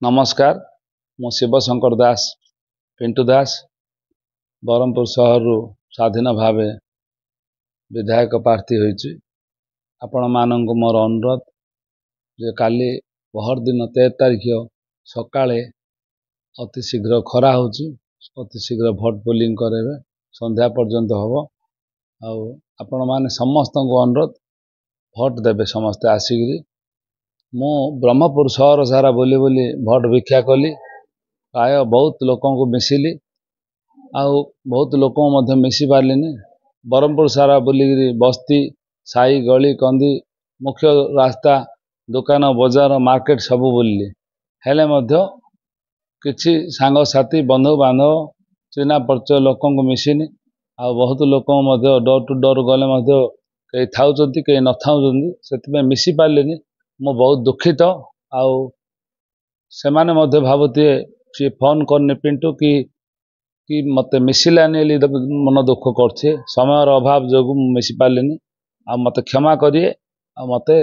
नमस्कार मु शिवशंकर दास पिंटू दास बरमपुर सहर स्वाधीन भाव विधायक प्रार्थी होइछि। आपण मानक मोर अनुरोध जे काली पहर दिन 13 तारिख सकाळे अति शीघ्र खरा होछि, अति शीघ्र भोट पोलिंग करेबे, संध्या पर्यंत हबो। आपण माने समस्त को अनुरोध भोट देबे समस्त आसिगिरी। मु ब्रह्मपुर सहर सारा बोली बोली भोट भिक्षा कली, प्राय बहुत लोकों को मिसिली आउ बहुत लोकों मध्य मिसी पारलिनी। ब्रह्मपुर सारा बुलिगिरी बस्ती साई गली कंदी मुख्य रास्ता दुकान बजार मार्केट सब बुलली, हेले मध्य किछि सांग साथी बंधु बांधव चिन्हा परिचय लोकों को मिसिनी। आ बहुत लोकों मध्य डोर टू डोर गले मध्य कई थाउचंती कई न थाउचंती, सेतिमे मिसी पारलिनी। मु बहुत दुखित आउ से माने मध्य भावुती सी फोन करने पिंटू कि मते मिसिलानी मन दुख करछे, समय अभाव जो मिसी पारलिनी। आ मते क्षमा करिए आ मते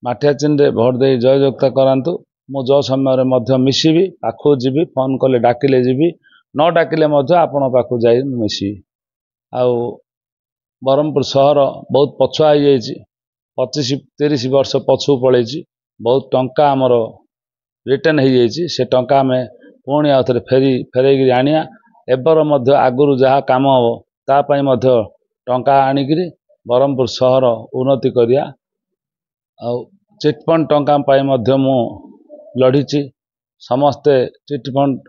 माठिया चिन्ह भोट दे जययुक्त करांतु। मु जो समय मध्य मिसिबी पाखु जीबी, फोन कले डाकिले जीबी, न डाकिले मध्य आपण पाखु जाई मिसी। आउ बरमपुर सहर बहुत पछुआ हो जाइछि, 25-30 वर्ष पछु पड़ेछि। बहुत टंका आमर रिटर्न हो जाइछि, से टंका आमे पुणी आउथरे फेरेगिरी आनिया। एबर मध्य आगुरु जहा काम हो ता पई मध्य टंका आनिगिरी बरमपुर सहर उन्नति करिया। आउ चिटफंड टंका पई मध्य मु लढिछि। समस्ते चिटफंड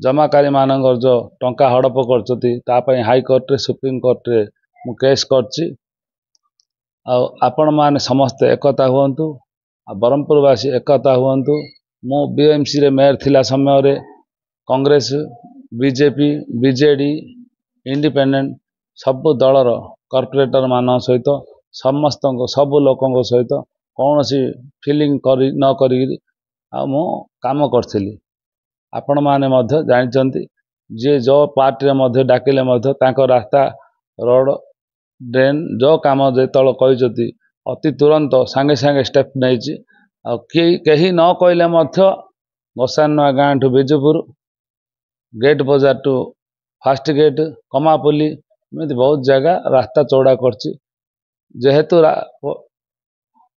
जमाकारी मानकर जो टंका हड़प करछति ता पई हाई कोर्ट रे सुप्रीम कोर्ट रे मु केस करछि। आपण माने समस्ते एकता हुअन्तु, बरमपुरवासी एकता हुअन्तु। मु बीएमसी रे मेयर थिला समय रे कांग्रेस बीजेपी बीजेडी इंडिपेंडेंट सब दलर कॉर्पोरेटर मान सहित समस्त सब लोकों सहित कौन सी फीलिंग करी न करी मु काम करथिली। आपण माने मध्य जानिचंती जे जो पार्टी रे मध्य डाकिले मध्य तांको रास्ता रोड ड्रेन जो काम जे तल कहिजती अति तुरंत सांगे सांगे स्टेप नहीं। आ कहीं न कहले मध्य गोसानुआ गाँ ठू बिजुपुर गेट बाजार टू फास्ट गेट कमापुली एमती बहुत जगह रास्ता चौड़ा करछि।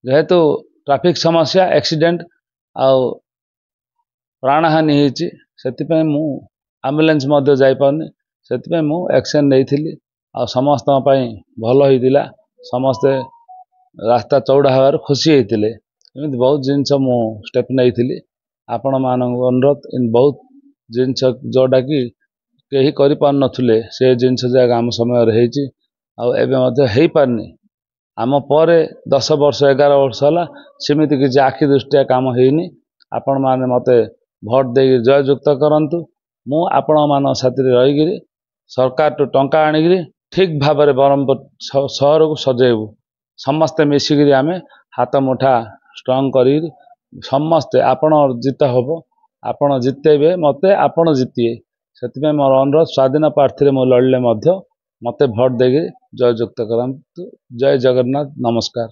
जेहेतु ट्रैफिक समस्या एक्सीडेंट आउ प्राणहानि होइछि, सेतिपय मु एम्बुलेंस मध्य जाई पारनी, सेतिपय मु एक्शन नेइथिली। आ समस्त पई भलो होइतिला, समस्ते रास्ता चौड़ा हवार खुशी होइतिले। एमती बहुत जिनस मु स्टेप नेइथिली। आपण मानक अनुरोध इन बहुत जिनस जोटा कि केही करि पार नथुले से जिनस जगह आम समय रे हेछि। आ एबे मध्य हेइ पारनी, आम परे 10 वर्ष 11 वर्ष होला सेमिति कि आखि दृष्टिया काम हेइनी। आपण माने मते भोट दे जययुक्त करंतु। मु आपण मान साथी रे रहिगिरी सरकार टू टंका आनिगिरी ठीक भाव में बरमपुर सहर को सजेबू। समस्ते मिसिगिरी आमे हाथ मुठा स्ट्रॉंग करी समस्ते आपण जित हम, आपण जितेबे मते आपण जितिए, से मोर अनुरोध स्वाधीन प्रार्थी मु लड़ले मते भोट देगी जययुक्त करंतु। जय जगन्नाथ, नमस्कार।